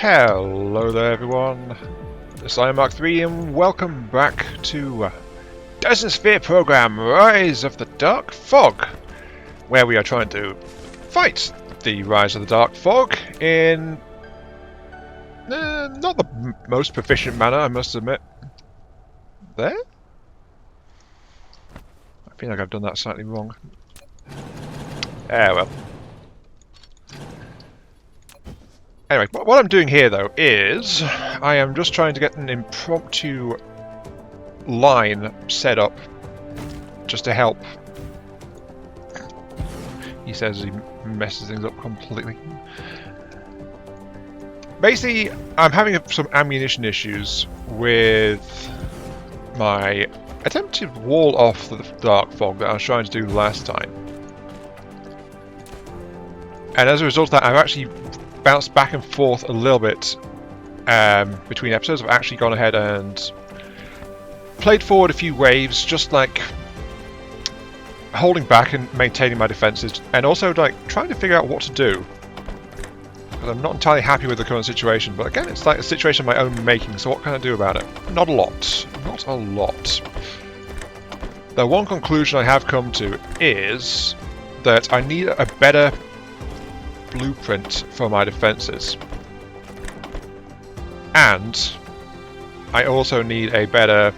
Hello there everyone, this is Mark 3 and welcome back to Dyson Sphere Program Rise of the Dark Fog, where we are trying to fight the Rise of the Dark Fog in not the most proficient manner, I must admit. There? I feel like I've done that slightly wrong. Well. Anyway, what I'm doing here though is I am just trying to get an impromptu line set up just to help. He says he messes things up completely. Basically, I'm having some ammunition issues with my attempt to wall off the dark fog that I was trying to do last time. And as a result of that, I've actually bounced back and forth a little bit between episodes. I've actually gone ahead and played forward a few waves, just like holding back and maintaining my defenses, and also like trying to figure out what to do. Because I'm not entirely happy with the current situation, but again, it's like a situation of my own making, so what can I do about it? Not a lot. Not a lot. The one conclusion I have come to is that I need a better blueprint for my defenses, and I also need a better,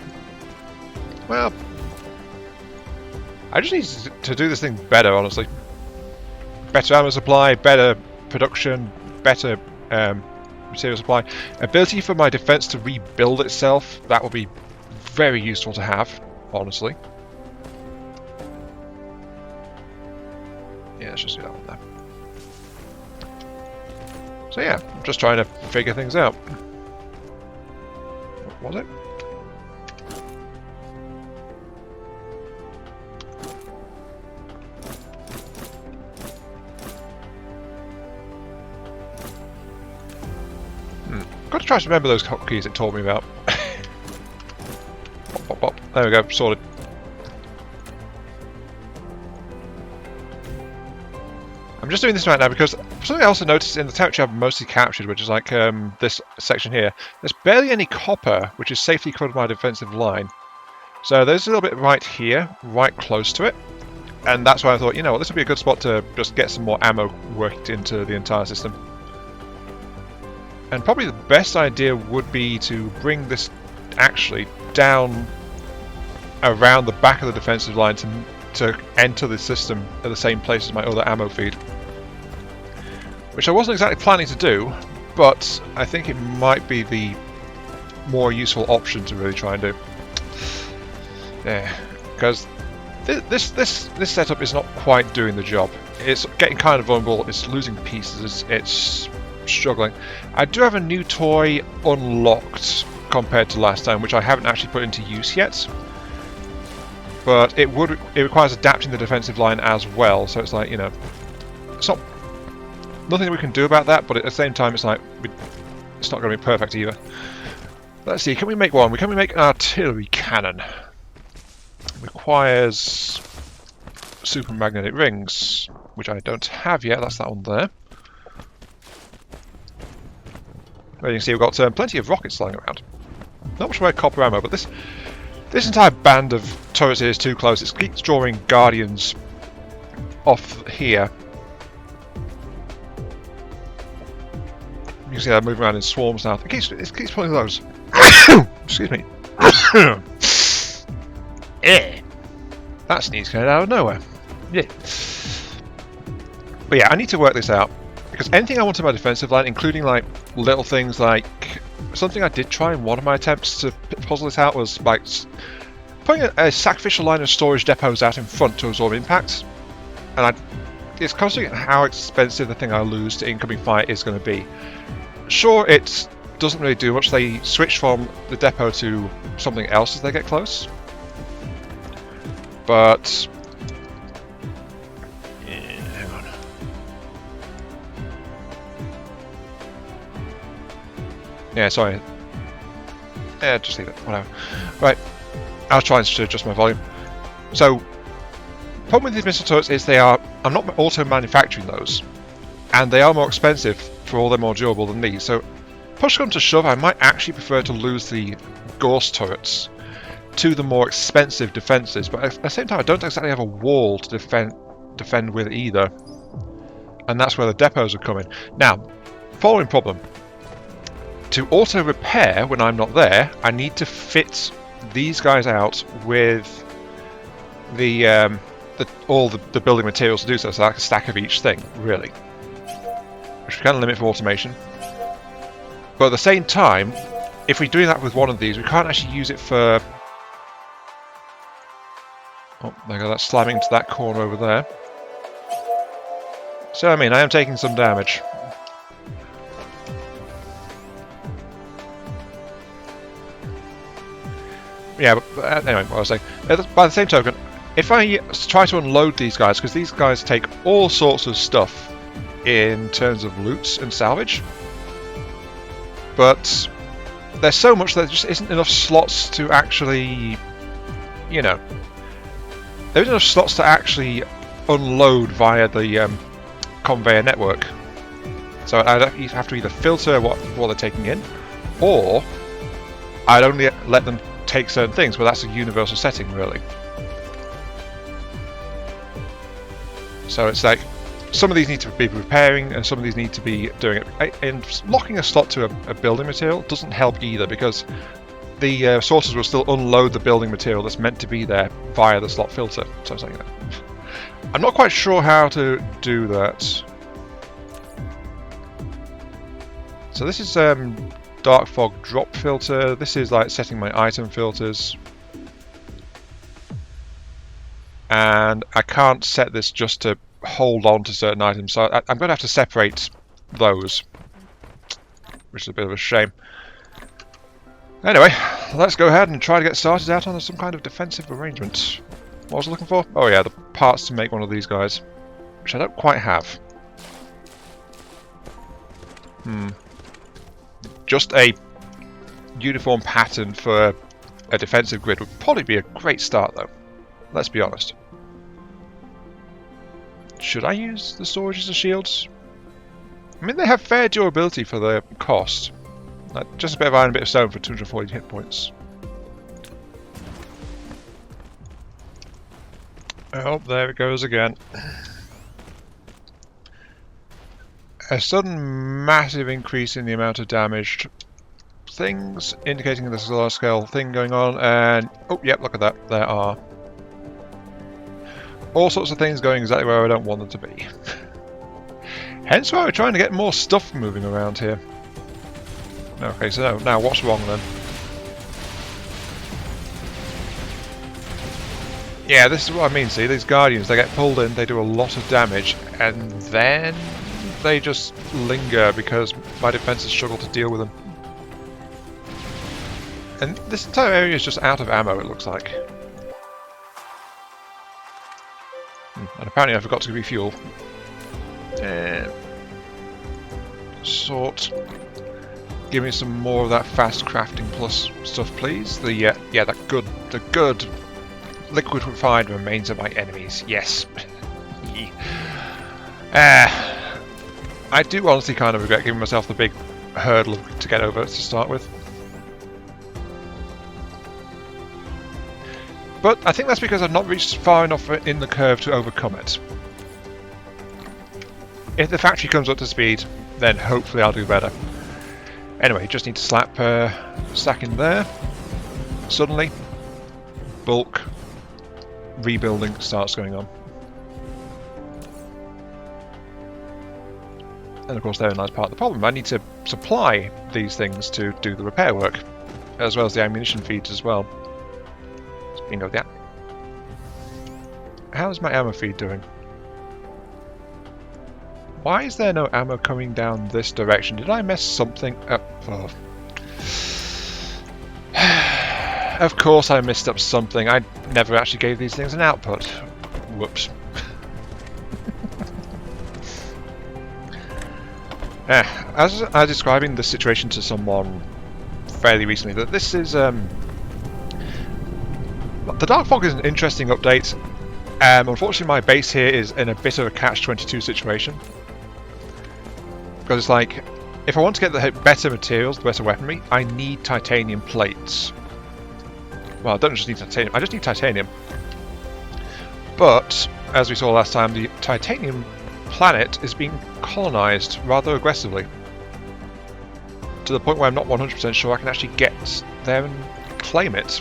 well, I just need to do this thing better, honestly. Better ammo supply, better production, better material supply, ability for my defense to rebuild itself. That would be very useful to have, honestly. Yeah, let's just do that one there. So yeah, I'm just trying to figure things out. What was it? Got to try to remember those hotkeys it told me about. Pop, pop, pop. There we go, sorted. I'm just doing this right now because something I also noticed in the territory I've mostly captured, which is like this section here, there's barely any copper, which is safely covered my defensive line. So there's a little bit right here, right close to it, and that's why I thought, you know what, this would be a good spot to just get some more ammo worked into the entire system. And probably the best idea would be to bring this actually down around the back of the defensive line to enter the system at the same place as my other ammo feed. Which I wasn't exactly planning to do, but I think it might be the more useful option to really try and do. Yeah, because this setup is not quite doing the job. It's getting kind of vulnerable, it's losing pieces, it's struggling. I do have a new toy unlocked compared to last time, which I haven't actually put into use yet. But it requires adapting the defensive line as well, so it's like, you know, it's not nothing we can do about that, but at the same time it's like it's not going to be perfect either. Let's see, can we make one? Can we make an artillery cannon? It requires super magnetic rings, which I don't have yet. That's that one there. Well, you can see we've got plenty of rockets lying around. Not much more copper ammo, but this entire band of turrets here is too close. It keeps drawing guardians off here. You can see they're moving around in swarms now. It keeps pulling those. Excuse me. Yeah. That sneeze came out of nowhere. Yeah. But yeah, I need to work this out. Because anything I want in my defensive line, including like little things like something I did try in one of my attempts to puzzle this out was like putting a sacrificial line of storage depots out in front to absorb impacts. And it's considering how expensive the thing I lose to incoming fire is going to be. Sure, it doesn't really do much. They switch from the depot to something else as they get close. But yeah, hang on. Yeah, sorry. Yeah, just leave it. Whatever. Right. I was trying to adjust my volume. So, problem with these missile turrets is I'm not auto manufacturing those, and they are more expensive for all they're more durable than these. So push comes to shove, I might actually prefer to lose the Ghost turrets to the more expensive defences, but at the same time I don't exactly have a wall to defend with either. And that's where the depots are coming. Now, following problem. To auto-repair when I'm not there, I need to fit these guys out with all the building materials to do so, like a stack of each thing, really. Which we can limit for automation. But at the same time, if we do that with one of these, we can't actually use it for... Oh, there you go, that's slamming into that corner over there. So, I mean, I am taking some damage. Yeah, but anyway, what I was saying. By the same token, if I try to unload these guys, because these guys take all sorts of stuff in terms of loot and salvage, but there's so much that there just isn't enough slots to actually, you know, there isn't enough slots to actually unload via the conveyor network. So I'd have to either filter what they're taking in, or I'd only let them take certain things, but that's a universal setting, really. So it's like some of these need to be repairing, and some of these need to be doing it. And locking a slot to a building material doesn't help either, because the sorters will still unload the building material that's meant to be there via the slot filter. So it's like, I'm not quite sure how to do that. So this is dark fog drop filter. This is like setting my item filters. And I can't set this just to hold on to certain items, so I'm going to have to separate those, which is a bit of a shame. Anyway, let's go ahead and try to get started out on some kind of defensive arrangement. What was I looking for? Oh yeah, the parts to make one of these guys, which I don't quite have. Just a uniform pattern for a defensive grid would probably be a great start, though. Let's be honest. Should I use the storage as shields? I mean, they have fair durability for their cost. Like, just a bit of iron, a bit of stone for 240 hit points. Oh, there it goes again. A sudden massive increase in the amount of damaged things, indicating there's a large scale thing going on, and oh yep, look at that, there are all sorts of things going exactly where I don't want them to be. Hence why we're trying to get more stuff moving around here. Okay, so now what's wrong then? Yeah, this is what I mean, see, these Guardians, they get pulled in, they do a lot of damage, and then they just linger because my defenses struggle to deal with them. And this entire area is just out of ammo, it looks like. And apparently I forgot to refuel. Sort. Give me some more of that fast crafting plus stuff, please. The good liquid refined remains of my enemies. Yes. I do honestly kind of regret giving myself the big hurdle to get over to start with. But I think that's because I've not reached far enough in the curve to overcome it. If the factory comes up to speed, then hopefully I'll do better. Anyway, just need to slap stack in there. Suddenly, bulk rebuilding starts going on. And of course therein lies part of the problem. I need to supply these things to do the repair work, as well as the ammunition feeds as well. Bingo that. How's my ammo feed doing? Why is there no ammo coming down this direction? Did I mess something up? Oh. Of course I messed up something. I never actually gave these things an output. Whoops. As I was describing the situation to someone fairly recently, that this is the Dark Fog is an interesting update. Unfortunately my base here is in a bit of a catch-22 situation. Because it's like, if I want to get the better materials, the better weaponry, I need titanium plates. Well, I don't just need titanium, I just need titanium. But, as we saw last time, the titanium planet is being colonized rather aggressively. To the point where I'm not 100% sure I can actually get there and claim it.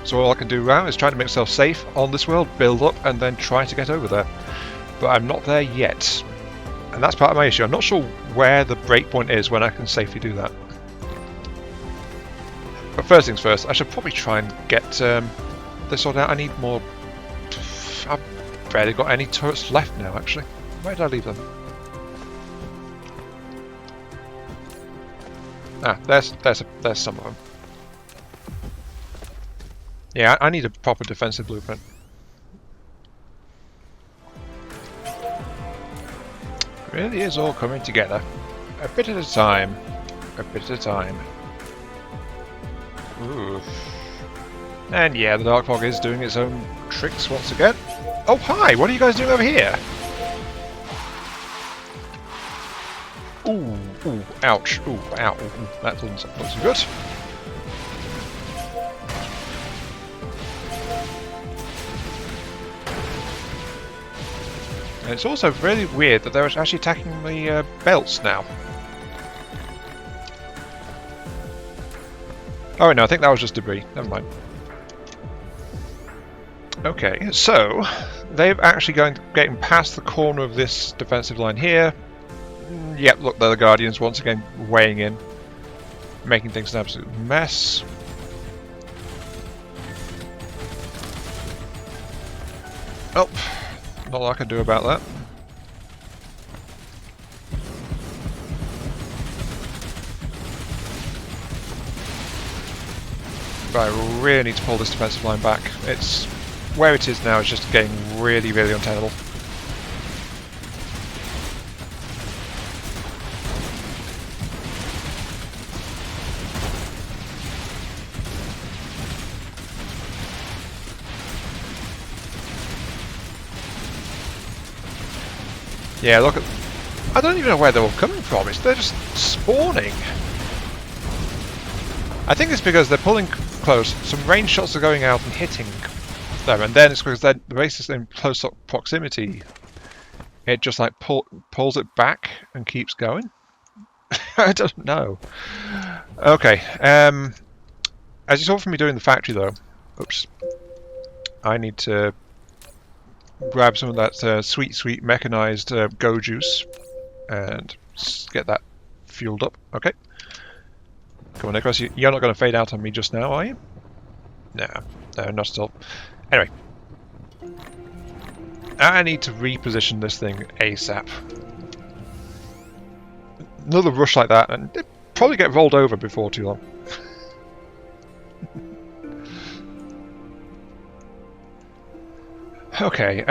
So all I can do now is try to make myself safe on this world, build up, and then try to get over there. But I'm not there yet. And that's part of my issue. I'm not sure where the breakpoint is when I can safely do that. But first things first, I should probably try and get this sorted out. I need more... I've barely got any turrets left now, actually. Where did I leave them? Ah, there's some of them. Yeah, I need a proper defensive blueprint. Really is all coming together. A bit at a time. A bit at a time. Ooh. And yeah, the Dark Fog is doing its own tricks once again. Oh, hi! What are you guys doing over here? Ooh, ooh, ouch, ooh, ow, ooh, that doesn't look so good. And it's also really weird that they're actually attacking the belts now. Oh no, I think that was just debris. Never mind. Okay, so they've actually getting past the corner of this defensive line here. Yep, look, they're the Guardians once again weighing in, making things an absolute mess. Oh, not a lot I can do about that. But I really need to pull this defensive line back. It's where it is now is just getting really, really untenable. Yeah, look at... I don't even know where they're all coming from. They're just spawning. I think it's because they're pulling close. Some range shots are going out and hitting them, and then it's because the base is in close proximity. It just like pulls it back and keeps going. I don't know. Okay. As you saw from me doing the factory, though. Oops. I need to grab some of that sweet, sweet mechanized go juice and get that fueled up. Okay. Come on, Nicholas, you're not going to fade out on me just now, are you? No, not at all. Anyway. I need to reposition this thing ASAP. Another rush like that, and it'd probably get rolled over before too long. Okay,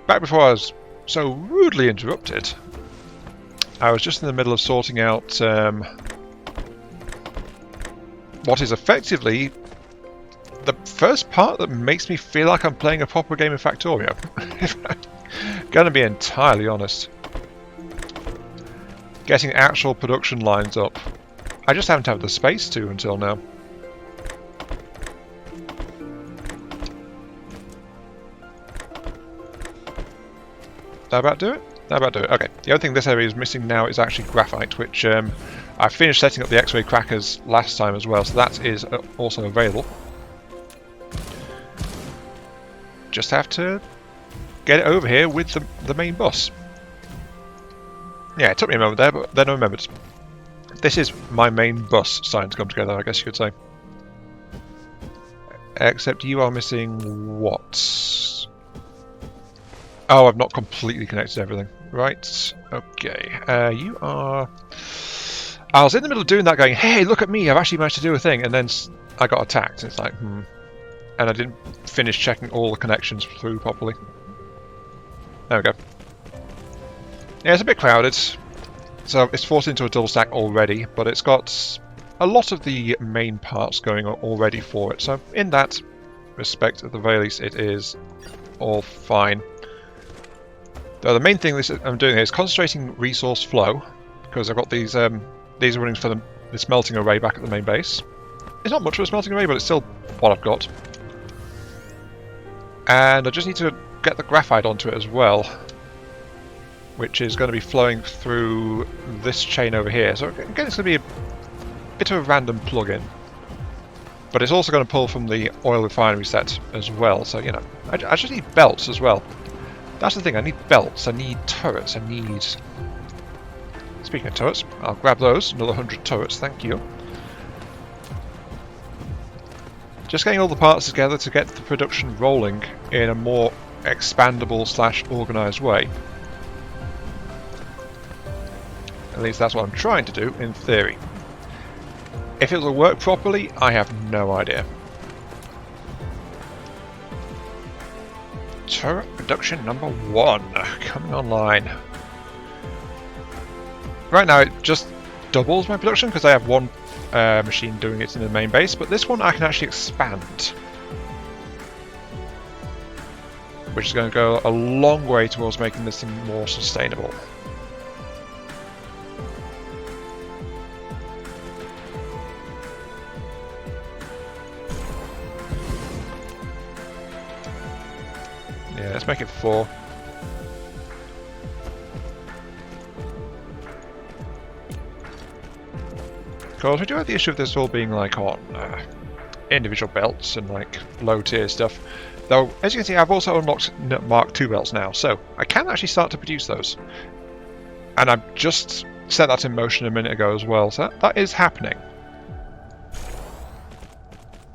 back before I was so rudely interrupted, I was just in the middle of sorting out what is effectively the first part that makes me feel like I'm playing a proper game of Factorio. If I'm gonna be entirely honest. Getting actual production lines up. I just haven't had the space to until now. That about do it? That about do it. Okay. The only thing this area is missing now is actually graphite, which I finished setting up the X-ray crackers last time as well, so that is also available. Just have to get it over here with the main bus. Yeah, it took me a moment there, but then I remembered. This is my main bus starting to come together, I guess you could say. Except you are missing what? Oh, I've not completely connected everything. Right, okay. You are... I was in the middle of doing that going, hey, look at me, I've actually managed to do a thing, and then I got attacked. It's like, And I didn't finish checking all the connections through properly. There we go. Yeah, it's a bit crowded. So it's forced into a double stack already, but it's got a lot of the main parts going on already for it. So in that respect, at the very least, it is all fine. Though the main thing I'm doing here is concentrating resource flow, because I've got these are running for the smelting array back at the main base. It's not much of a smelting array, but it's still what I've got. And I just need to get the graphite onto it as well, which is going to be flowing through this chain over here. So again, it's going to be a bit of a random plug-in. But it's also going to pull from the oil refinery set as well, so you know, I just need belts as well. That's the thing, I need belts, I need turrets, I need... Speaking of turrets, I'll grab those, another 100 turrets, thank you. Just getting all the parts together to get the production rolling in a more expandable / organised way. At least that's what I'm trying to do, in theory. If it will work properly, I have no idea. Turret production number 1 coming online. Right now it just doubles my production because I have one machine doing it in the main base, but this one I can actually expand. Which is going to go a long way towards making this thing more sustainable. Yeah, let's make it 4. Of course, we do have the issue of this all being like on individual belts and like low tier stuff. Though, as you can see, I've also unlocked Mark II belts now, so I can actually start to produce those. And I've just set that in motion a minute ago as well, so that is happening.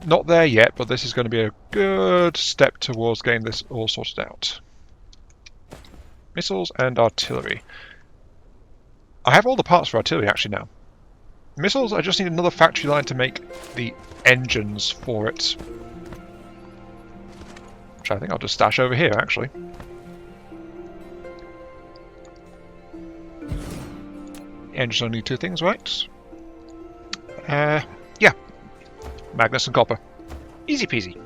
Not there yet, but this is going to be a good step towards getting this all sorted out. Missiles and artillery. I have all the parts for artillery actually now. Missiles, I just need another factory line to make the engines for it. Which I think I'll just stash over here actually. Engines only need 2 things, right? Yeah. Magnets and copper. Easy peasy.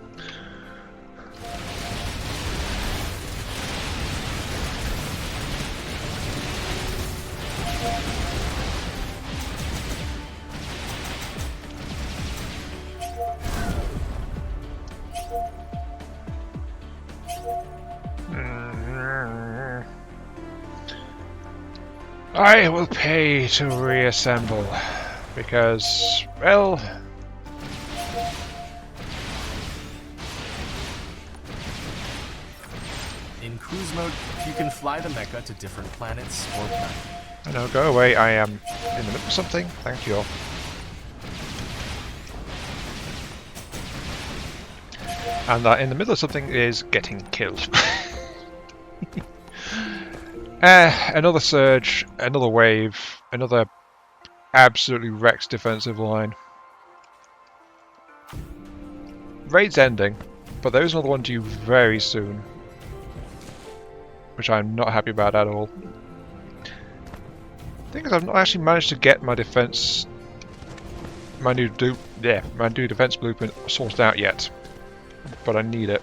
I will pay to reassemble because, well... In cruise mode, you can fly the mecha to different planets or planets. I know, go away, I am in the middle of something, thank you all. And that in the middle of something is getting killed. Another surge, another wave, another absolutely wrecked defensive line. Raid's ending, but there is another one due very soon, which I'm not happy about at all. The thing is, I've not actually managed to get my defense, my new defense blueprint sorted out yet, but I need it.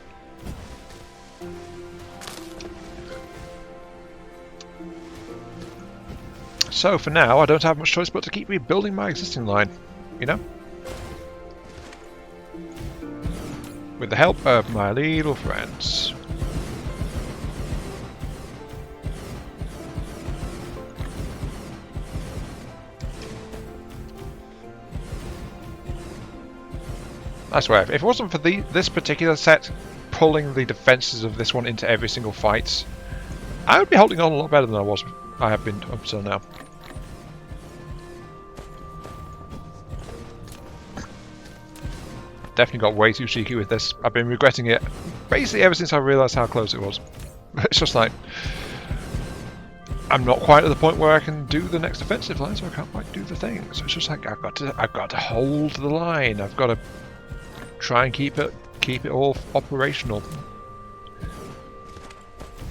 So for now, I don't have much choice but to keep rebuilding my existing line, you know? With the help of my little friends. I swear, if it wasn't for this particular set pulling the defenses of this one into every single fight, I would be holding on a lot better than I have been up till now. Definitely got way too cheeky with this. I've been regretting it basically ever since I realised how close it was. It's just like, I'm not quite at the point where I can do the next offensive line, so I can't quite do the thing. So it's just like I've got to hold the line. I've got to try and keep it all operational.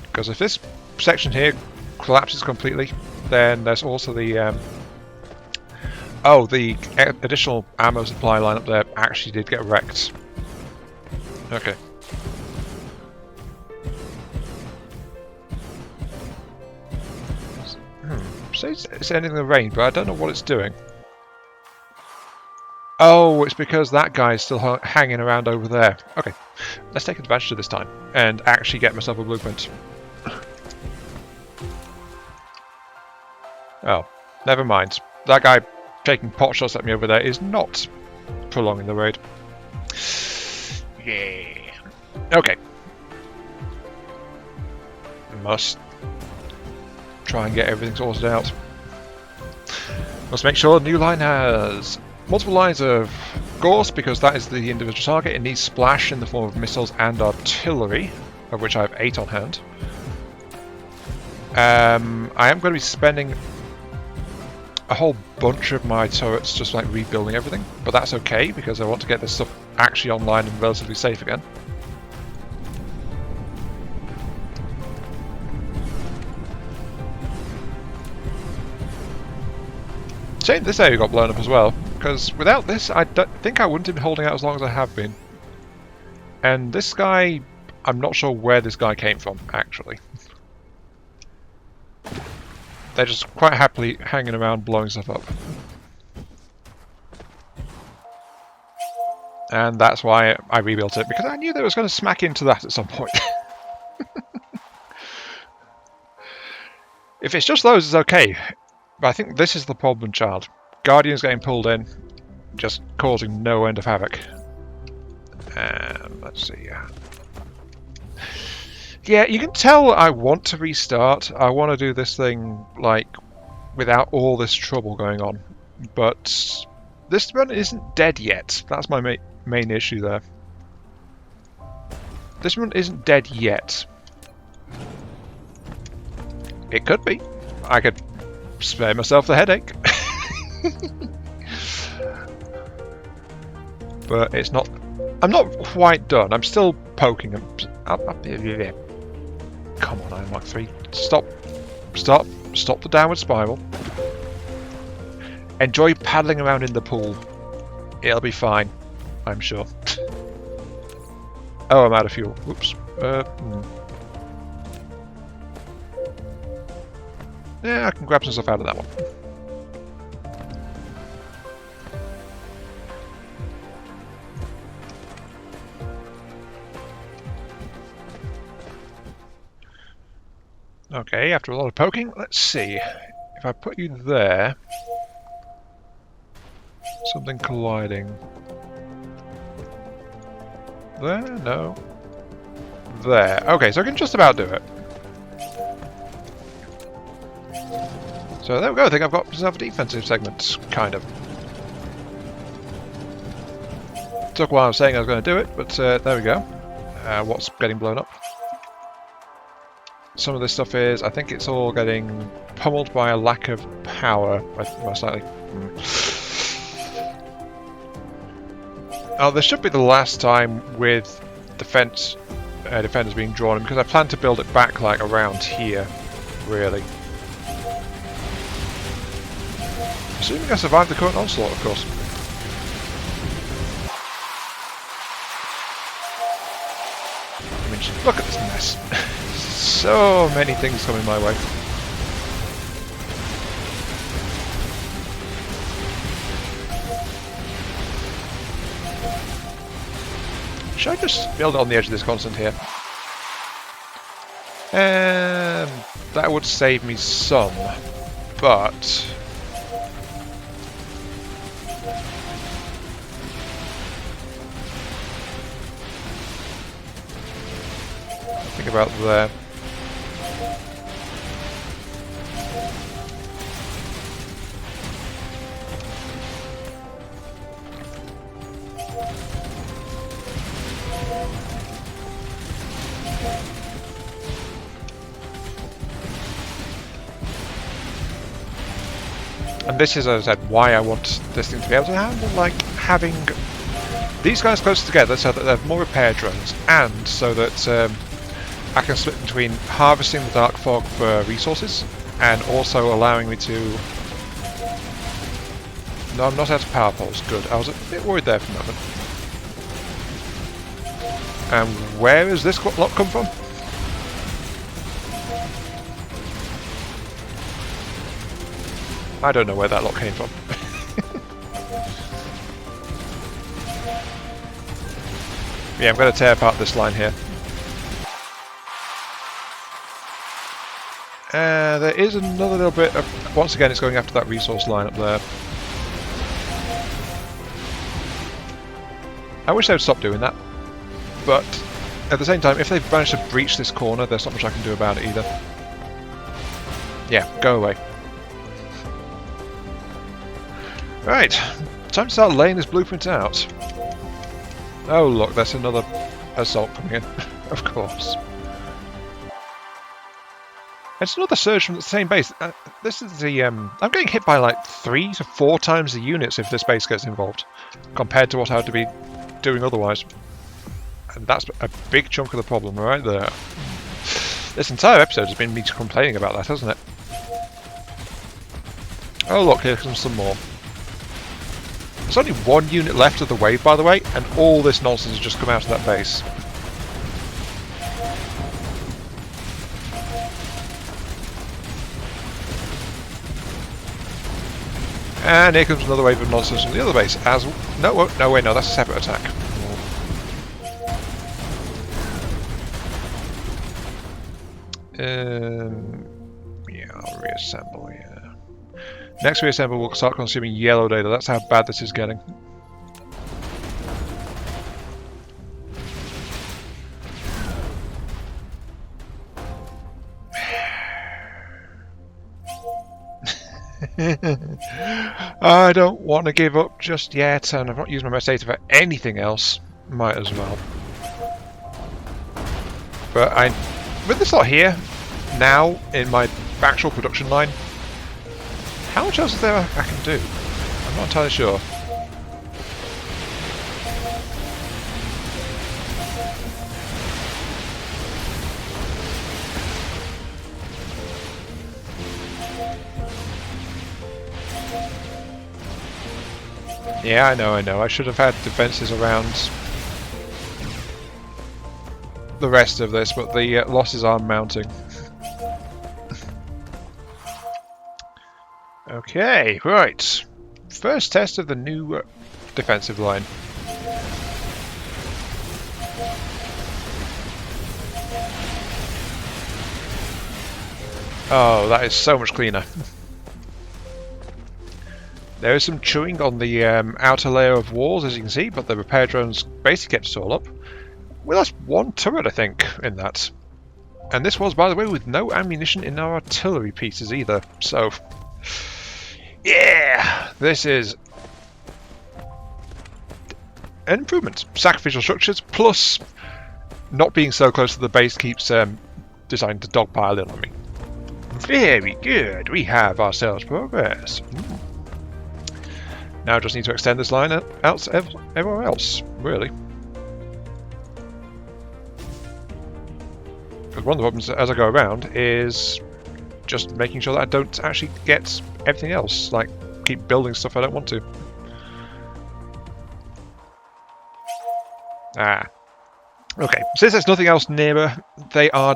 Because if this section here collapses completely, then there's also the the additional ammo supply line up there actually did get wrecked. Okay. says it's ending the rain, but I don't know what it's doing. Oh, it's because that guy's still hanging around over there. Okay, let's take advantage of this time and actually get myself a blueprint. Oh, never mind. That guy taking pot shots at me over there is not prolonging the raid. Yeah. Okay. Must try and get everything sorted out. Must make sure the new line has multiple lines of course, because that is the individual target. It needs splash in the form of missiles and artillery, of which I have 8 on hand. I am going to be spending a whole bunch of my turrets just like rebuilding everything, but that's okay because I want to get this stuff actually online and relatively safe again. Shame this area got blown up as well, because without this I think I wouldn't have been holding out as long as I have been. And this guy, I'm not sure where this guy came from, actually. They're just quite happily hanging around blowing stuff up. And that's why I rebuilt it, because I knew they was going to smack into that at some point. If it's just those, it's okay. But I think this is the problem, child. Guardians getting pulled in, just causing no end of havoc. Let's see. Yeah, you can tell I want to restart. I want to do this thing like without all this trouble going on. But this run isn't dead yet. That's my main issue there. This run isn't dead yet. It could be. I could spare myself the headache. But it's not. I'm not quite done. I'm still poking them. Come on, I'm Mark 3. Stop the downward spiral. Enjoy paddling around in the pool. It'll be fine, I'm sure. Oh, I'm out of fuel. Whoops. Yeah, I can grab some stuff out of that one. Okay, after a lot of poking, let's see. If I put you there... Something colliding. There? No. There. Okay, so I can just about do it. So there we go, I think I've got myself a defensive segment, kind of. Took a while saying I was going to do it, but there we go. What's getting blown up? Some of this stuff is, I think it's all getting pummeled by a lack of power, most likely. Oh, this should be the last time with defenders being drawn in, because I plan to build it back like around here, really. Assuming I survive the current onslaught, of course. I mean, just look at this mess. So many things coming my way. Should I just build it on the edge of this constant here? And that would save me some, but... think about there. And this is, as I said, why I want this thing to be able to handle, like, having these guys close together so that they have more repair drones, and so that I can split between harvesting the dark fog for resources, and also allowing me to... No, I'm not out of power poles. Good. I was a bit worried there for a moment. And where has this lot come from? I don't know where that lot came from. Yeah, I'm going to tear apart this line here. There is another little bit of... Once again, it's going after that resource line up there. I wish they would stop doing that. But at the same time, if they've managed to breach this corner, there's not much I can do about it either. Yeah, go away. Right, time to start laying this blueprint out. Oh look, there's another assault coming in, of course. It's another surge from the same base. This is the I'm getting hit by like 3 to 4 times the units if this base gets involved, compared to what I would be doing otherwise. And that's a big chunk of the problem right there. This entire episode has been me complaining about that, hasn't it? Oh look, here comes some more. There's only 1 unit left of the wave, by the way, and all this nonsense has just come out of that base. And here comes another wave of nonsense from the other base. No, wait, no, that's a separate attack. Yeah, I'll reassemble, yeah. Next reassemble, we'll start consuming yellow data. That's how bad this is getting. I don't want to give up just yet, and I've not used my best data for anything else. Might as well. But with this lot here, now in my actual production line, how much else is there I can do? I'm not entirely sure. Yeah, I know. I should have had defences around the rest of this, but the losses are mounting. Okay, right. First test of the new defensive line. Oh, that is so much cleaner. There is some chewing on the outer layer of walls, as you can see, but the repair drones basically kept it all up. We lost 1 turret, I think, in that. And this was, by the way, with no ammunition in our artillery pieces either. So, yeah, this is an improvement. Sacrificial structures, plus not being so close to the base keeps deciding to dogpile in on me. Very good, we have ourselves progress. Now I just need to extend this line out everywhere else, really. Because one of the problems as I go around is just making sure that I don't actually get everything else, like keep building stuff I don't want to. Okay, since there's nothing else nearer, they are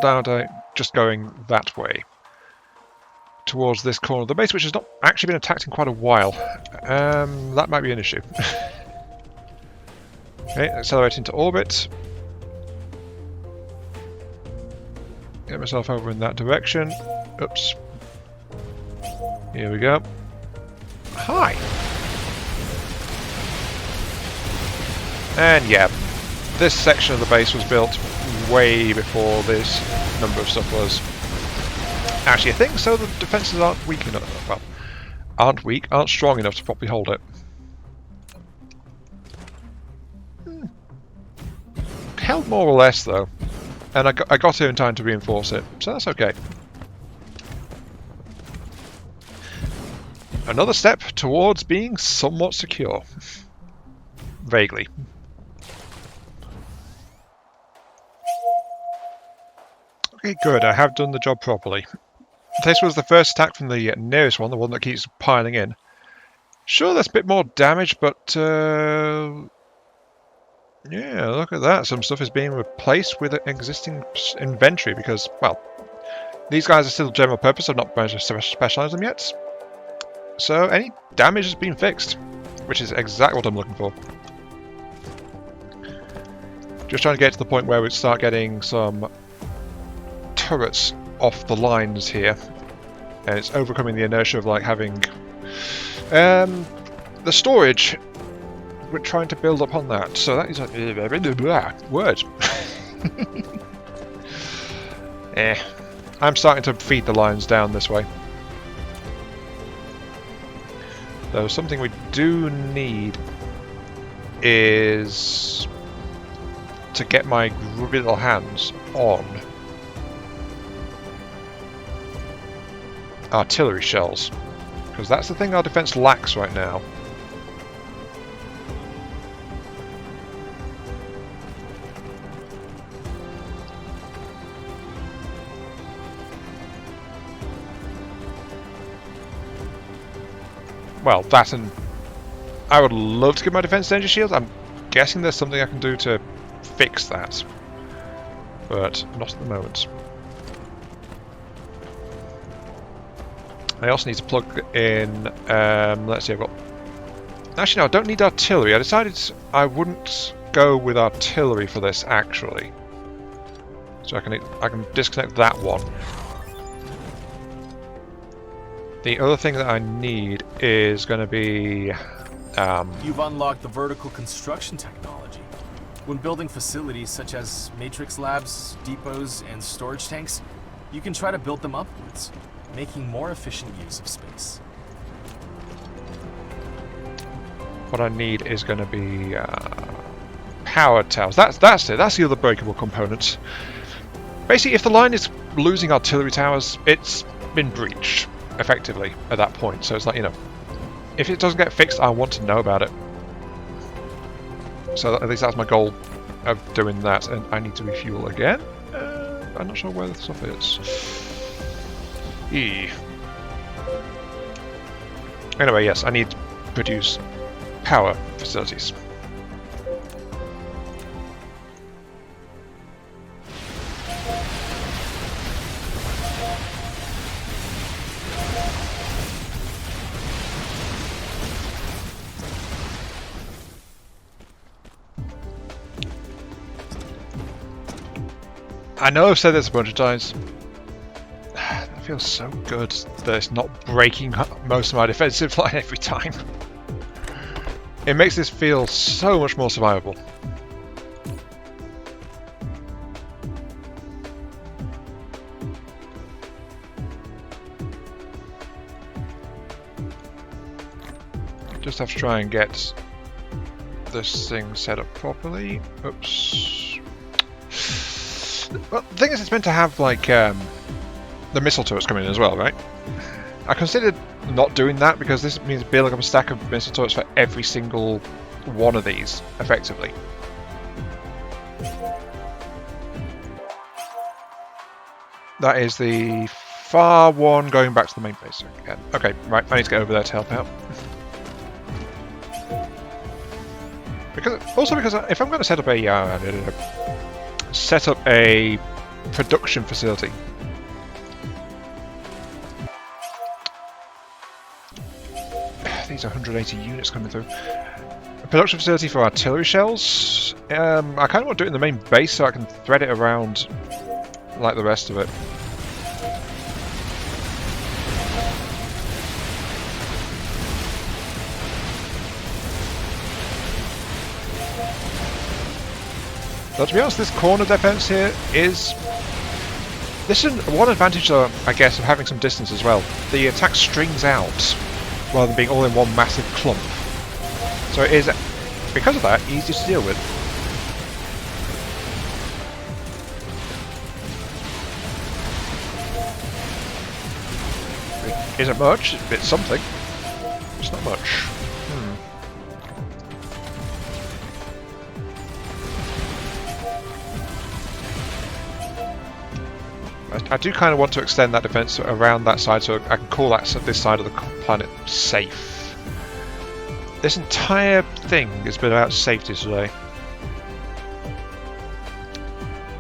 just going that way. Towards this corner of the base, which has not actually been attacked in quite a while. That might be an issue. Okay, accelerate into orbit. Get myself over in that direction. Oops. Here we go. Hi! And yeah, this section of the base was built way before this number of stuff was actually a thing, so the defences aren't weak enough. Well, aren't strong enough to properly hold it. Held more or less though, and I got here in time to reinforce it, so that's okay. Another step towards being somewhat secure. Vaguely. Okay, good, I have done the job properly. This was the first attack from the nearest one, the one that keeps piling in. Sure, that's a bit more damage, but yeah, look at that. Some stuff is being replaced with existing inventory because, well, these guys are still general purpose. I've not managed to specialise them yet. So any damage has been fixed, which is exactly what I'm looking for. Just trying to get to the point where we start getting some turrets off the lines here, and it's overcoming the inertia of like having the storage. We're trying to build upon that, so that is a word. I'm starting to feed the lines down this way. Though something we do need is to get my grubby little hands on artillery shells, because that's the thing our defense lacks right now. Well, that, and I would love to get my defense danger shield. I'm guessing there's something I can do to fix that, but not at the moment. I also need to plug in, let's see, I've got... Actually no, I don't need artillery. I decided I wouldn't go with artillery for this, actually. So I can disconnect that one. The other thing that I need is going to be... You've unlocked the vertical construction technology. When building facilities such as matrix labs, depots, and storage tanks, you can try to build them upwards, making more efficient use of space. What I need is going to be power towers. That's it. That's the other breakable component. Basically, if the line is losing artillery towers, it's been breached, effectively, at that point. So it's like, you know, if it doesn't get fixed, I want to know about it. So at least that's my goal of doing that. And I need to refuel again. I'm not sure where the stuff is. Anyway, yes, I need to produce power facilities. I know I've said this a bunch of times. It feels so good that it's not breaking most of my defensive line every time. It makes this feel so much more survivable. Just have to try and get this thing set up properly. Oops. Well, the thing is, it's meant to have like the missile turrets coming in as well, right? I considered not doing that because this means building up a stack of missile turrets for every single one of these, effectively. That is the far one going back to the main base again. Okay, right, I need to get over there to help out. Because if I'm going to set up a production facility, these are 180 units coming through. A production facility for artillery shells. I kind of want to do it in the main base so I can thread it around like the rest of it. But to be honest, this corner defense here is... This is one advantage, though, I guess, of having some distance as well. The attack strings out, rather than being all in one massive clump. So it is, because of that, easy to deal with. It isn't much, it's something. It's not much. I do kind of want to extend that defense around that side so I can call that this side of the planet safe. This entire thing has been about safety today.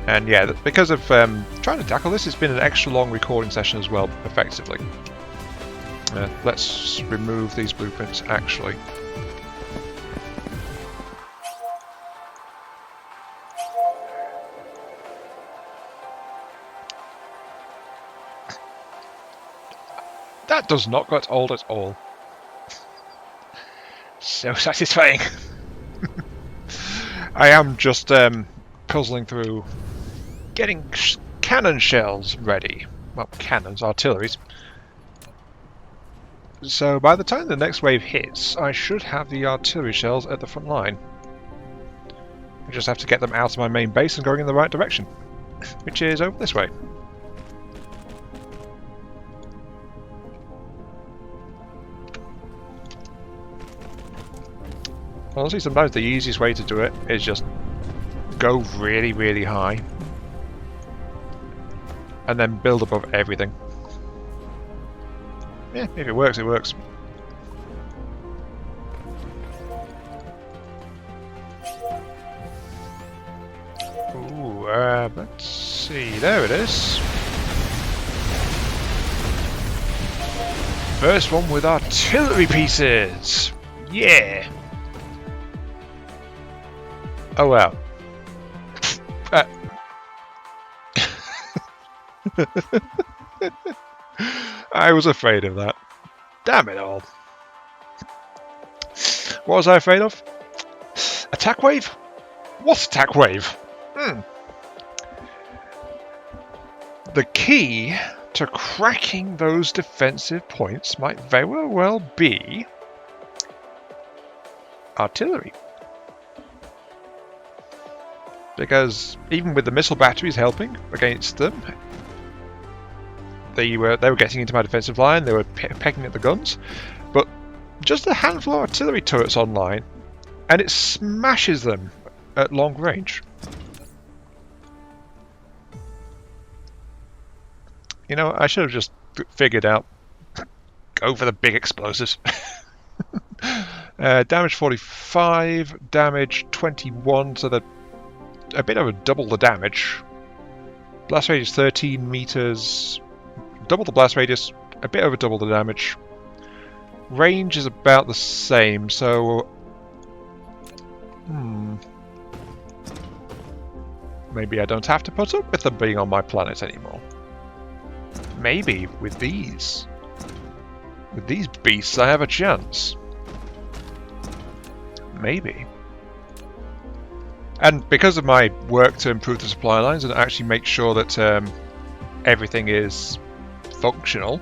And yeah, because of trying to tackle this, it's been an extra long recording session as well, effectively. Let's remove these blueprints, actually. That does not get old at all. So satisfying. I am just puzzling through getting cannon shells ready. Well, cannons, artilleries. So by the time the next wave hits, I should have the artillery shells at the front line. I just have to get them out of my main base and going in the right direction, which is over this way. Honestly, sometimes the easiest way to do it is just go really, really high and then build above everything. Yeah, if it works, it works. Ooh, let's see. There it is. First one with artillery pieces. Yeah. Oh well. I was afraid of that. Damn it all. What was I afraid of? Attack wave? What attack wave? The key to cracking those defensive points might very well be artillery. Because even with the missile batteries helping against them, they were getting into my defensive line, they were pecking at the guns, but just a handful of artillery turrets online, and it smashes them at long range. You know, I should have just figured out, go for the big explosives. Damage 45, damage 21, so that a bit over double the damage. Blast radius 13 meters, double the blast radius, a bit over double the damage. Range is about the same, so maybe I don't have to put up with them being on my planet anymore. Maybe with these beasts I have a chance. Maybe. And because of my work to improve the supply lines and actually make sure that everything is functional,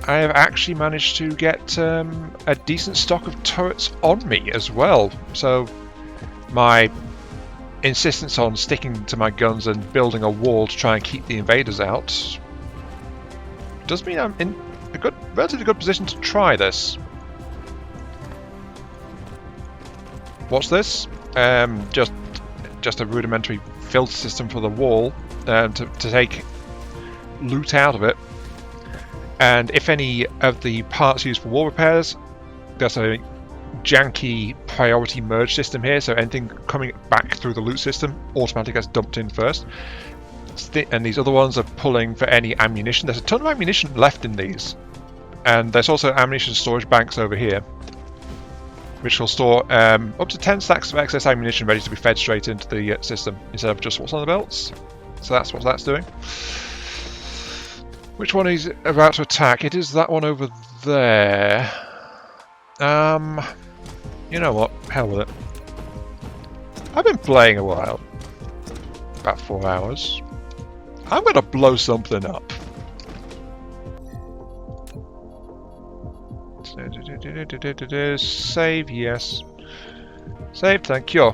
I have actually managed to get a decent stock of turrets on me as well. So my insistence on sticking to my guns and building a wall to try and keep the invaders out does mean I'm in a relatively good position to try this. What's this? Just a rudimentary filter system for the wall to take loot out of it. And if any of the parts used for wall repairs, there's a janky priority merge system here, so anything coming back through the loot system automatically gets dumped in first. And these other ones are pulling for any ammunition. There's a ton of ammunition left in these. And there's also ammunition storage banks over here, which will store up to 10 stacks of excess ammunition ready to be fed straight into the system, instead of just what's on the belts. So that's what that's doing. Which one is about to attack? It is that one over there. You know what? Hell with it. I've been playing a while. About 4 hours. I'm gonna blow something up. Save, yes. Save, thank you.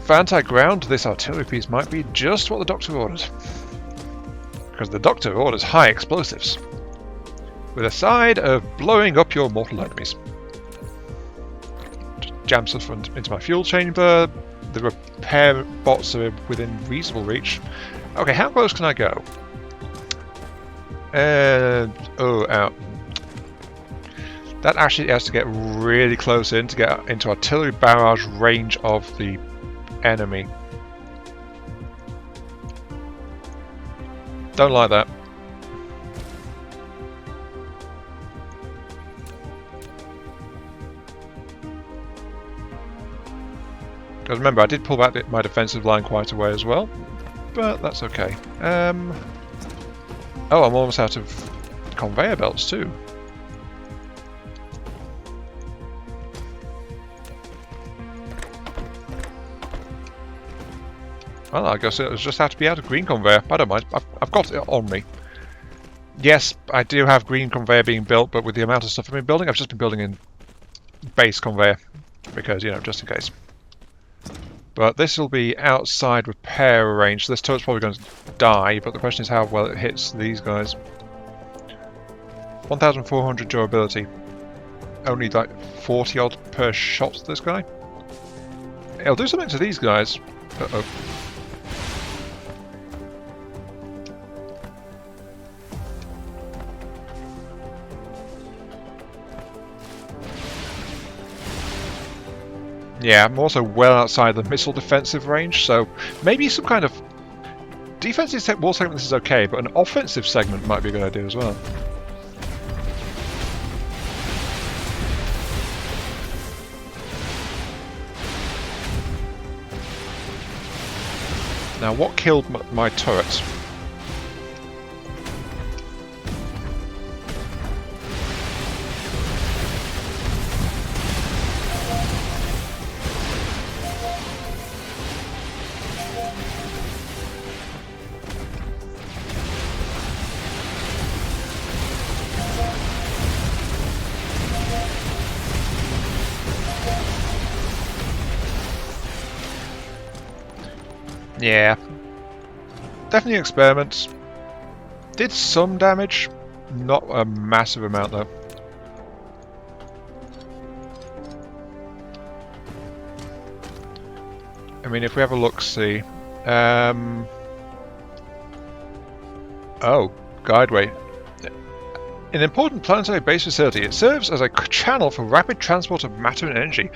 For anti-ground, this artillery piece might be just what the Doctor ordered. Because the Doctor orders high explosives, with a side of blowing up your mortal enemies. Just jam stuff into my fuel chamber. The repair bots are within reasonable reach. Okay, how close can I go? Out. That actually has to get really close in to get into artillery barrage range of the enemy. Don't like that. Because remember, I did pull back my defensive line quite a way as well, but that's okay. Oh, I'm almost out of conveyor belts too. Well, I guess it was just had to be out of green conveyor. I don't mind. I've got it on me. Yes, I do have green conveyor being built, but with the amount of stuff I've been building, I've just been building in base conveyor because, you know, just in case. But this will be outside repair range, so this turret's probably going to die, but the question is how well it hits these guys. 1,400 durability. Only like 40 odd per shot, this guy. It'll do something to these guys. Uh-oh. Yeah, I'm also well outside the missile defensive range, so maybe some kind of defensive wall segment this is okay, but an offensive segment might be a good idea as well. Now, what killed my turret? Yeah, definitely experiments. Did some damage, not a massive amount though. I mean, if we have a look-see, oh, guideway. An important planetary base facility. It serves as a channel for rapid transport of matter and energy.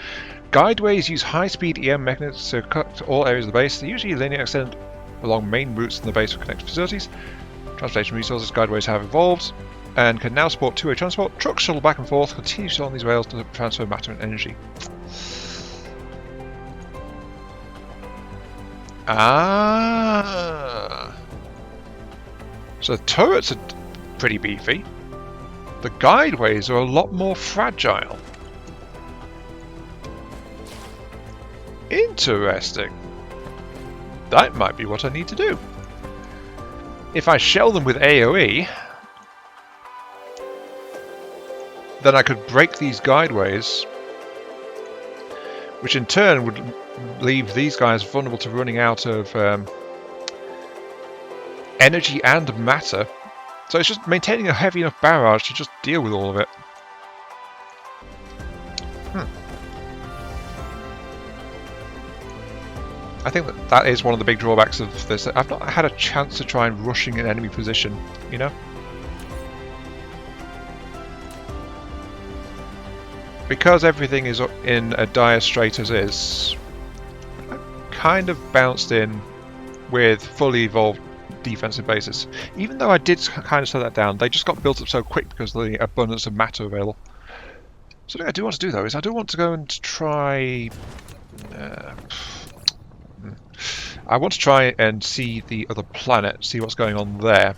Guideways use high-speed EM mechanisms to cut all areas of the base. They usually linear extend along main routes in the base for connected facilities. Transportation resources guideways have evolved and can now support two-way transport. Trucks shuttle back and forth continuously on these rails to transfer matter and energy. Ah. So the turrets are pretty beefy. The guideways are a lot more fragile. Interesting. That might be what I need to do. If I shell them with AoE, then I could break these guideways, which in turn would leave these guys vulnerable to running out of energy and matter. So it's just maintaining a heavy enough barrage to just deal with all of it. I think that is one of the big drawbacks of this. I've not had a chance to try and rushing an enemy position, you know? Because everything is in a dire strait as is, I kind of bounced in with fully evolved defensive bases. Even though I did kind of slow that down, they just got built up so quick because of the abundance of matter available. Something I do want to do though is I do want to go and try... I want to try and see the other planet, see what's going on there.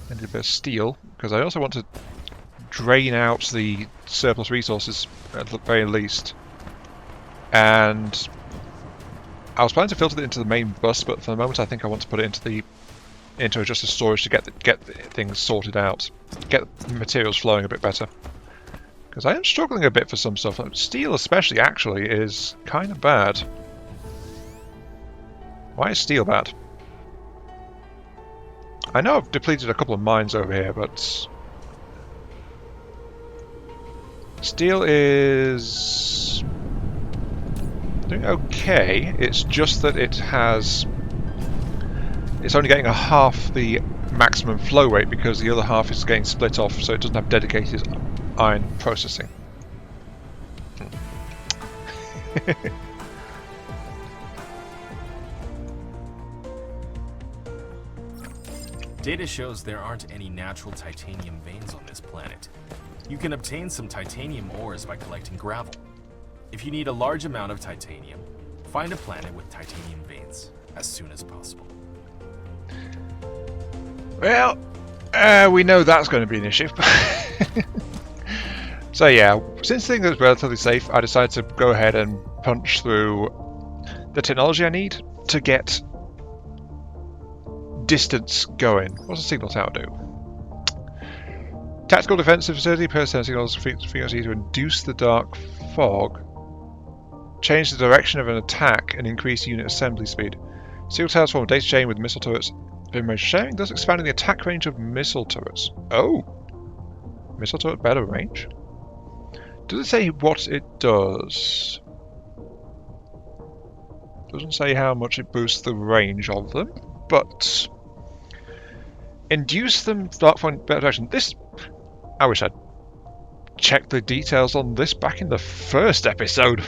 And a bit of steel, because I also want to drain out the surplus resources at the very least. And I was planning to filter it into the main bus, but for the moment I think I want to put it into just a storage to get things sorted out, get the materials flowing a bit better. Because I am struggling a bit for some stuff. Steel especially actually is kind of bad. Why is steel bad? I know I've depleted a couple of mines over here, but steel is doing okay. It's just that it's only getting a half the maximum flow rate because the other half is getting split off, so it doesn't have dedicated iron processing. Data shows there aren't any natural titanium veins on this planet. You can obtain some titanium ores by collecting gravel. If you need a large amount of titanium, Find a planet with titanium veins as soon as possible. Well, we know that's going to be an issue. So yeah, since things are relatively safe, I decided to go ahead and punch through the technology I need to get distance going. What's the signal tower do? Tactical defensive facility personnel signals frequency to induce the dark fog. Change the direction of an attack and increase unit assembly speed. Signal towers form a data chain with missile turrets. Information sharing, thus expanding the attack range of missile turrets. Oh! Missile turret better range? Does it say what it does? Doesn't say how much it boosts the range of them, but induce them start from better direction. This, I wish I'd checked the details on this back in the first episode.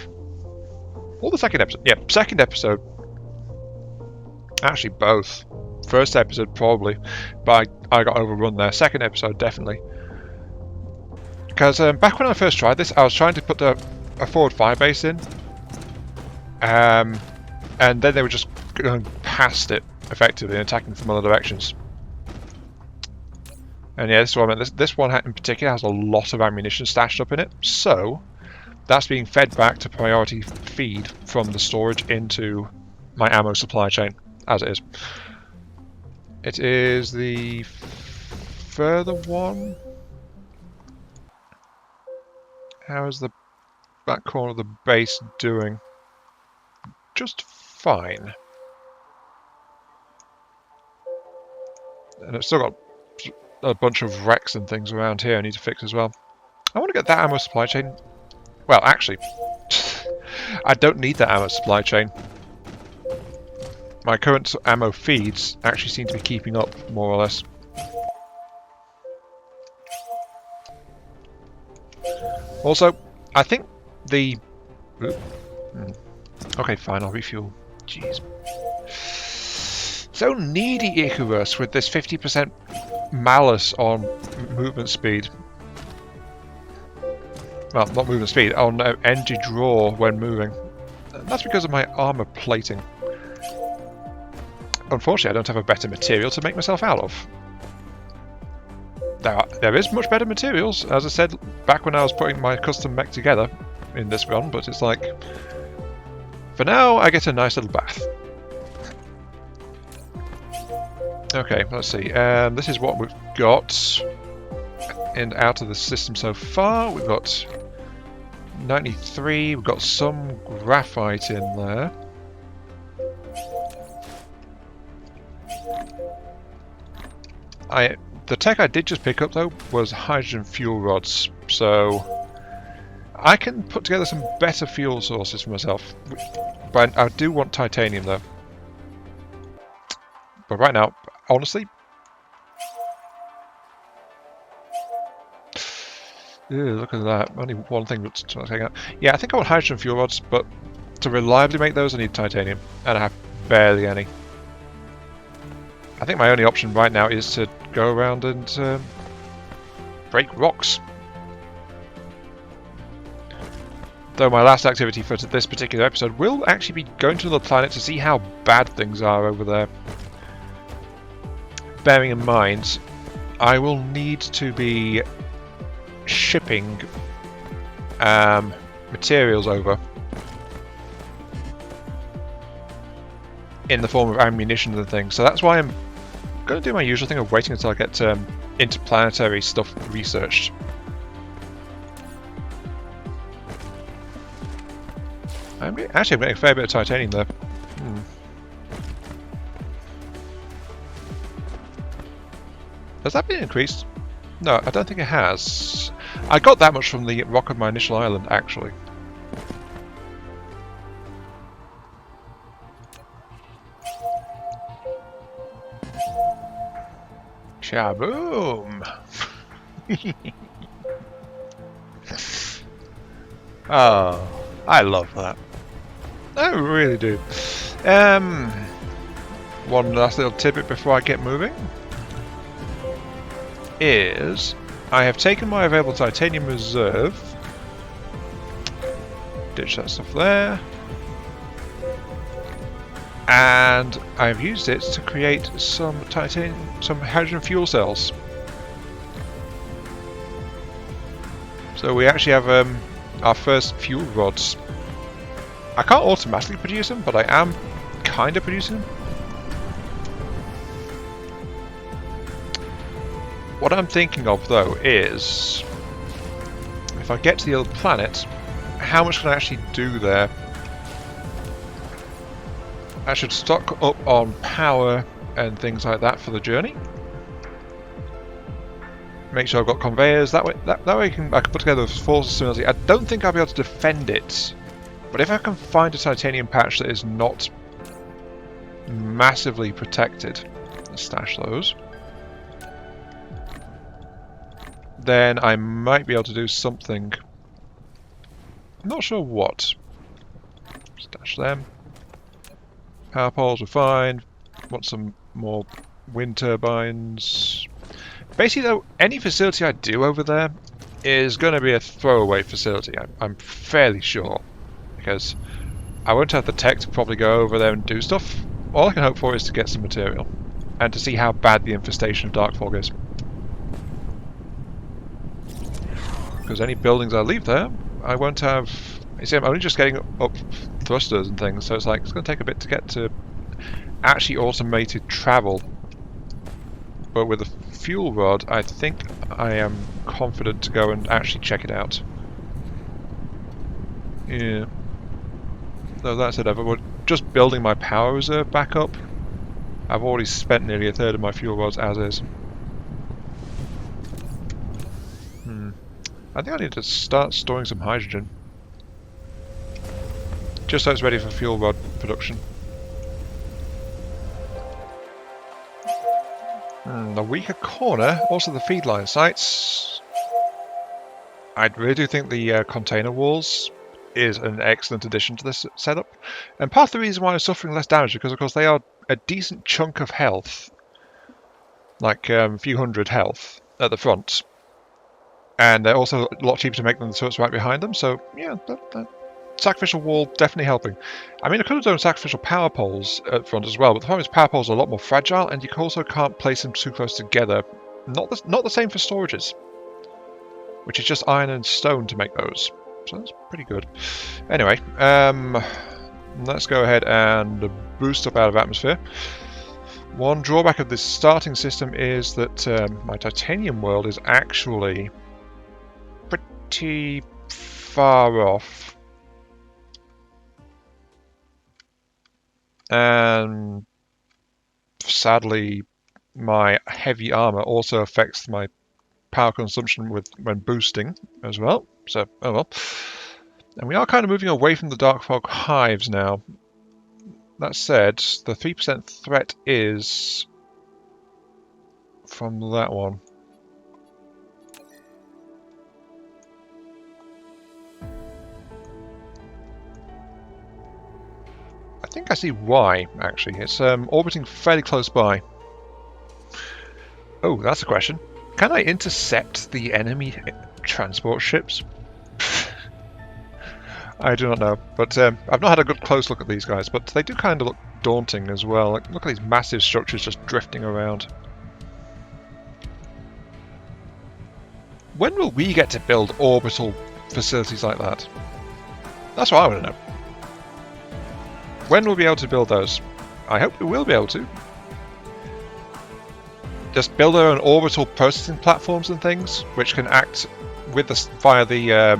Or the second episode. Yeah, second episode. Actually, both. First episode probably, but I got overrun there. Second episode definitely. Because back when I first tried this, I was trying to put a forward fire base in, and then they were just going past it effectively and attacking from other directions. And yeah, this is what I meant. This one in particular has a lot of ammunition stashed up in it, so that's being fed back to priority feed from the storage into my ammo supply chain, as it is. It is the further one. How is the back corner of the base doing? Just fine. And it's still got a bunch of wrecks and things around here I need to fix as well. I want to get that ammo supply chain. Well, actually, I don't need that ammo supply chain. My current ammo feeds actually seem to be keeping up, more or less. Also, I think the... Okay, fine, I'll refuel. Jeez. So needy, Icarus, with this 50% malus on movement speed. Well, not movement speed, on energy draw when moving. That's because of my armor plating. Unfortunately, I don't have a better material to make myself out of. There is much better materials, as I said back when I was putting my custom mech together in this run, but it's like, for now, I get a nice little bath. Okay, let's see. This is what we've got and out of the system so far. We've got 93. We've got some graphite in there. The tech I did just pick up though was hydrogen fuel rods, so I can put together some better fuel sources for myself. But I do want titanium though. But right now, honestly, ew, look at that. Only one thing that's taking out. Yeah, I think I want hydrogen fuel rods, but to reliably make those I need titanium, and I have barely any. I think my only option right now is to go around and break rocks. Though my last activity for this particular episode will actually be going to another planet to see how bad things are over there. Bearing in mind, I will need to be shipping materials over in the form of ammunition and things. So that's why I'm going to do my usual thing of waiting until I get interplanetary stuff researched. I'm getting a fair bit of titanium there. Has that been increased? No, I don't think it has. I got that much from the rock of my initial island, actually. Shaboom! Oh, I love that. I really do. One last little tidbit before I get moving is I have taken my available titanium reserve. Ditch that stuff there. and I've used it to create some hydrogen fuel cells. So we actually have our first fuel rods. I can't automatically produce them, but I am kind of producing them. What I'm thinking of though is, if I get to the other planet, how much can I actually do there? I should stock up on power and things like that for the journey. Make sure I've got conveyors. That way I can put together a force facility. I don't think I'll be able to defend it, but if I can find a titanium patch that is not massively protected, let's stash those, then I might be able to do something. I'm not sure what. Stash them. Power poles are fine. Want some more wind turbines. Basically though, any facility I do over there is going to be a throwaway facility, I'm fairly sure. Because I won't have the tech to probably go over there and do stuff. All I can hope for is to get some material. And to see how bad the infestation of dark fog is. Because any buildings I leave there, I won't have... You see, I'm only just getting up thrusters and things, so it's like, it's going to take a bit to get to actually automated travel. But with a fuel rod, I think I am confident to go and actually check it out. Yeah. No, that's it. We're just building my power reserve back up. I've already spent nearly a third of my fuel rods as is. I think I need to start storing some hydrogen. Just so it's ready for fuel rod production. The weaker corner, also the feed line sites. I really do think the container walls is an excellent addition to this setup. And part of the reason why I'm suffering less damage is because, of course, they are a decent chunk of health. Like a few hundred health at the front. And they're also a lot cheaper to make than the turrets right behind them, so yeah, that sacrificial wall definitely helping. I mean, I could have done sacrificial power poles at front as well, but the problem is power poles are a lot more fragile, and you also can't place them too close together. Not the same for storages, which is just iron and stone to make those, so that's pretty good. Anyway, let's go ahead and boost up out of atmosphere. One drawback of this starting system is that my titanium world is actually pretty far off, and sadly my heavy armor also affects my power consumption when boosting as well, so oh well. And we are kind of moving away from the dark fog hives now. That said, the 3% threat is from that one. I think I see why, actually. It's orbiting fairly close by. Oh, that's a question. Can I intercept the enemy transport ships? I do not know, but I've not had a good close look at these guys, but they do kind of look daunting as well. Like, look at these massive structures just drifting around. When will we get to build orbital facilities like that? That's what I want to know. When will we be able to build those? I hope we will be able to. Just build our own orbital processing platforms and things, which can act with via the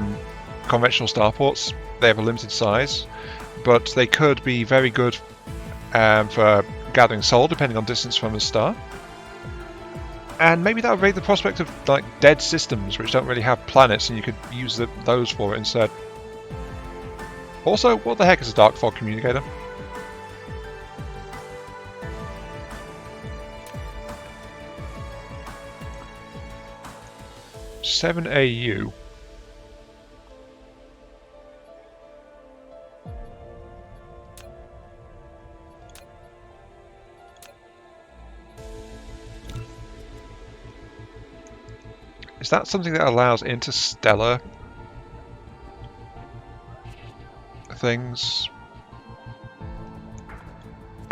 conventional starports. They have a limited size, but they could be very good for gathering soul, depending on distance from a star. And maybe that would raise the prospect of like dead systems, which don't really have planets, and you could use those for it instead. Also, what the heck is a dark fog communicator? $7 AU. Is that something that allows interstellar things?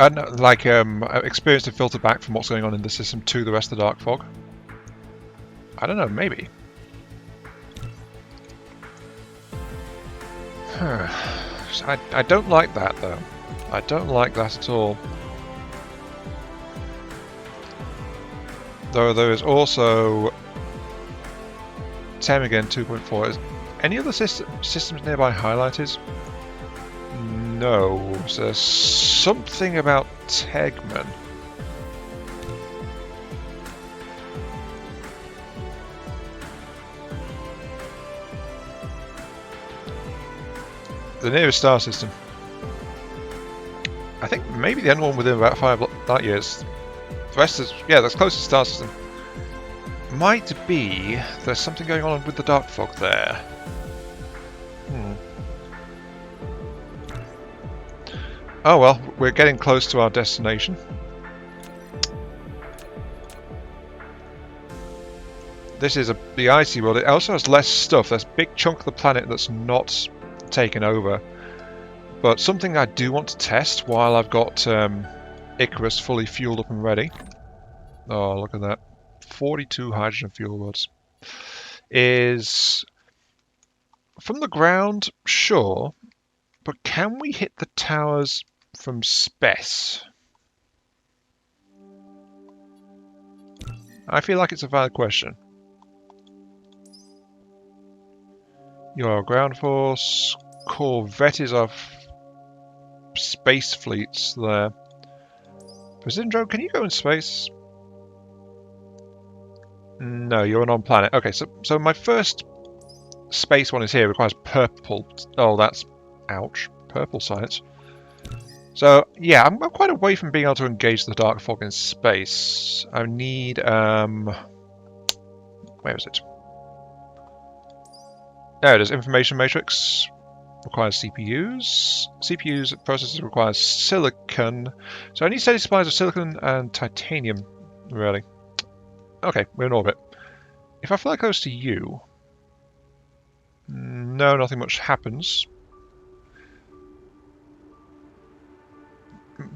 And like experience to filter back from what's going on in the system to the rest of the dark fog. I don't know, maybe. I don't like that though. I don't like that at all. Though there is also Temigan 2.4. Is any other systems nearby highlighted? No. So there's something about Tegman. The nearest star system. I think maybe the only one within about 5 light years. The rest is, yeah, that's closest star system. Might be there's something going on with the dark fog there. Oh well, we're getting close to our destination. This is the icy world. It also has less stuff. There's a big chunk of the planet that's not taken over. But something I do want to test while I've got Icarus fully fueled up and ready. Oh, look at that. 42 hydrogen fuel rods. Is from the ground, sure, but can we hit the towers from space? I feel like it's a valid question. Your ground force, Corvette is our space fleets there. Precision drone, can you go in space? No, you're an on-planet. Okay, so my first space one is here. It requires purple. Oh, that's... ouch. Purple science. So, yeah, I'm quite away from being able to engage the dark fog in space. I need, where is it? There it is. Information matrix. Requires CPUs. CPUs processors requires silicon. So I need steady supplies of silicon and titanium, really. Okay, we're in orbit. If I fly close to you... No, nothing much happens.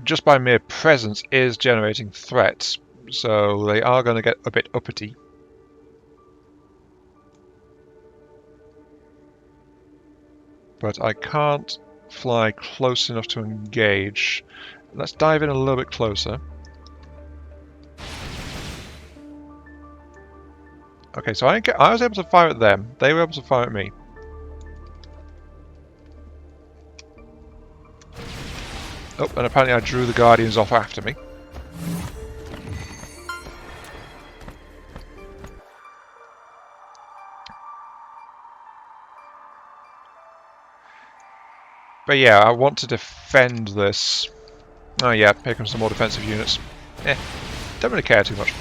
Just by mere presence is generating threats, so they are going to get a bit uppity. But I can't fly close enough to engage. Let's dive in a little bit closer. Okay, so I was able to fire at them. They were able to fire at me. Oh, and apparently I drew the Guardians off after me. But yeah, I want to defend this. Oh yeah, here comes some more defensive units. Don't really care too much.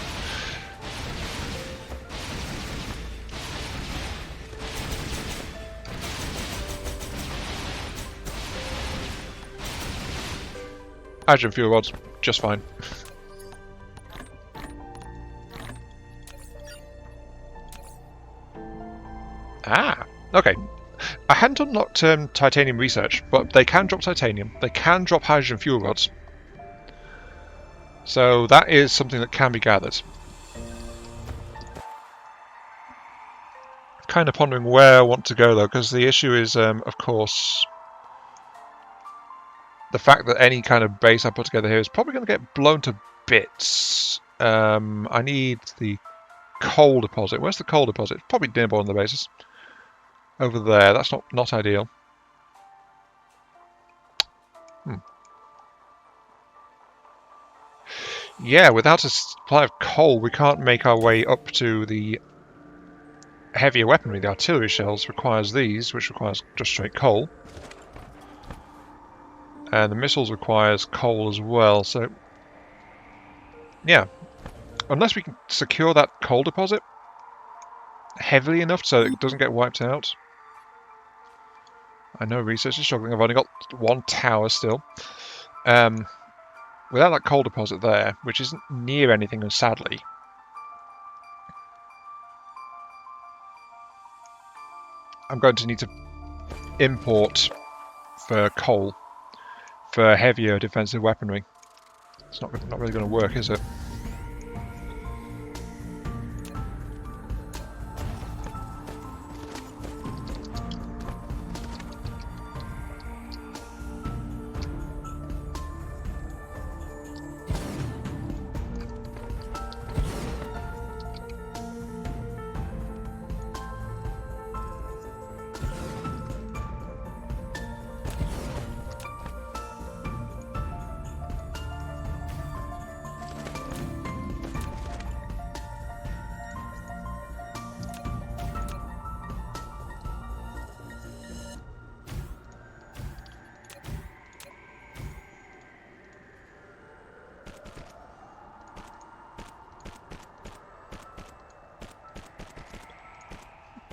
Hydrogen fuel rods, just fine. Ah, okay. I hadn't unlocked titanium research, but they can drop titanium. They can drop hydrogen fuel rods. So that is something that can be gathered. Kind of pondering where I want to go though, because the issue is, of course, the fact that any kind of base I put together here is probably going to get blown to bits. I need the coal deposit. Where's the coal deposit? Probably near one of the bases. Over there. That's not ideal. Yeah, without a supply of coal, we can't make our way up to the heavier weaponry. The artillery shells requires these, which requires just straight coal. And the missiles requires coal as well, so... yeah. Unless we can secure that coal deposit heavily enough so it doesn't get wiped out. I know research is struggling. I've only got one tower still. Without that coal deposit there, which isn't near anything, and sadly, I'm going to need to import for coal for heavier defensive weaponry. It's not really going to work, is it?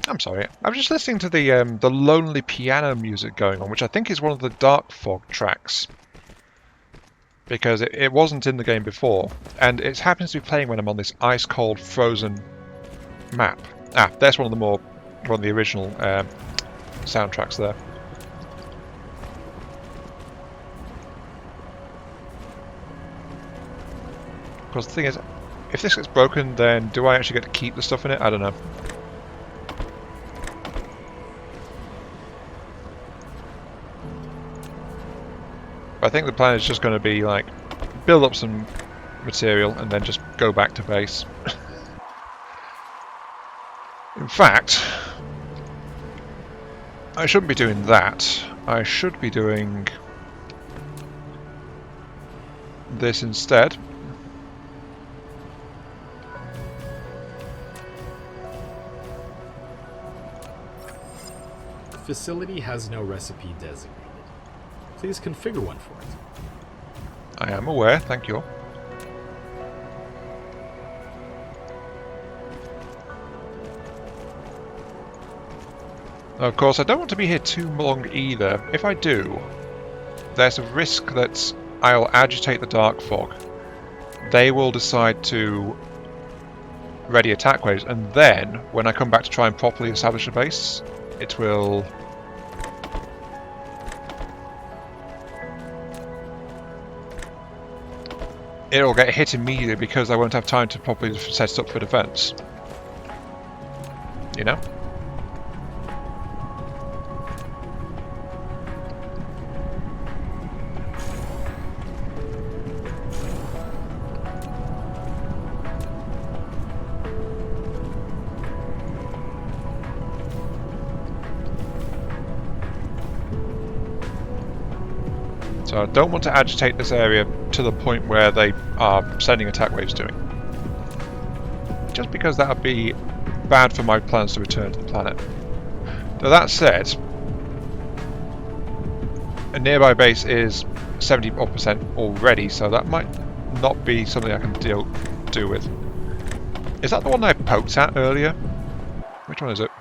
I'm sorry. I was just listening to the lonely piano music going on, which I think is one of the Dark Fog tracks, because it wasn't in the game before, and it happens to be playing when I'm on this ice-cold, frozen map. Ah, there's one of the original soundtracks there. Because the thing is, if this gets broken, then do I actually get to keep the stuff in it? I don't know. I think the plan is just going to be like build up some material and then just go back to base. In fact, I shouldn't be doing that. I should be doing this instead. The facility has no recipe designated. Please configure one for it. I am aware, thank you. Of course, I don't want to be here too long either. If I do, there's a risk that I'll agitate the Dark Fog. They will decide to ready attack waves, and then, when I come back to try and properly establish a base, it will... it'll get hit immediately because I won't have time to properly set it up for defense. You know? So I don't want to agitate this area to the point where they are sending attack waves to me. Just because that would be bad for my plans to return to the planet. Though that said, a nearby base is 70% already, so that might not be something I can do with. Is that the one I poked at earlier? Which one is it?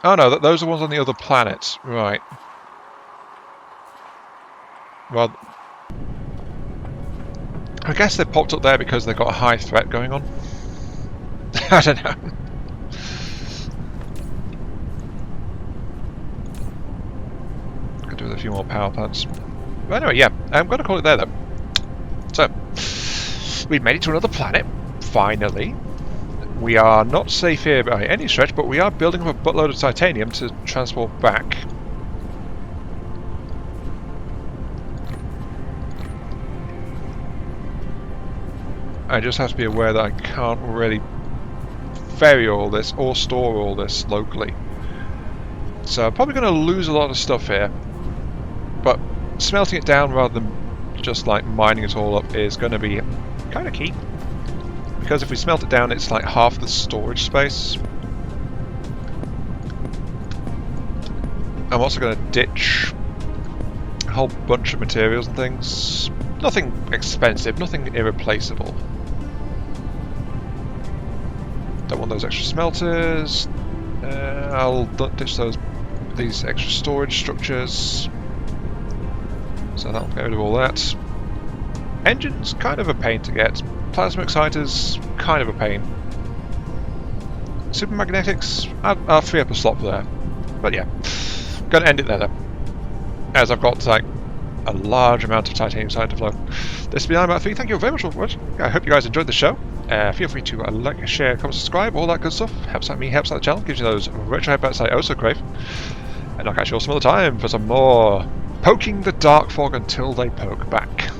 Oh no, those are ones on the other planets, right. Well, I guess they popped up there because they've got a high threat going on. I don't know. Could do with a few more power plants. But anyway, yeah, I'm going to call it there though. So, we've made it to another planet, finally. We are not safe here by any stretch, but we are building up a buttload of titanium to transport back. I just have to be aware that I can't really ferry all this or store all this locally. So I'm probably going to lose a lot of stuff here, but smelting it down rather than just like mining it all up is going to be kind of key. Because if we smelt it down, it's like half the storage space. I'm also going to ditch a whole bunch of materials and things. Nothing expensive, nothing irreplaceable. Don't want those extra smelters. I'll ditch these extra storage structures. So that'll get rid of all that. Engine's kind of a pain to get. Plasma exciters, kind of a pain. Supermagnetics, I'll free up a slot for there. But yeah, gonna end it there though. as I've got like a large amount of titanium starting to flow. This has been About 3. Thank you very much for watching. I hope you guys enjoyed the show. Feel free to like, share, comment, subscribe, all that good stuff. Helps out me, helps out the channel, gives you those retro headbutts I also crave. And I'll catch you all some other time for some more poking the dark fog until they poke back.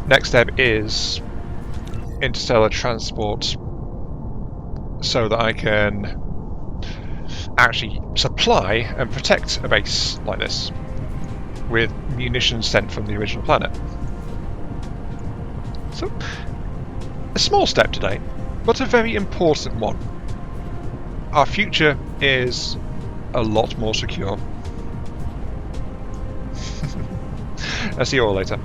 Next step is interstellar transport, so that I can actually supply and protect a base like this with munitions sent from the original planet. So, a small step today, but a very important one. Our future is a lot more secure. I'll see you all later.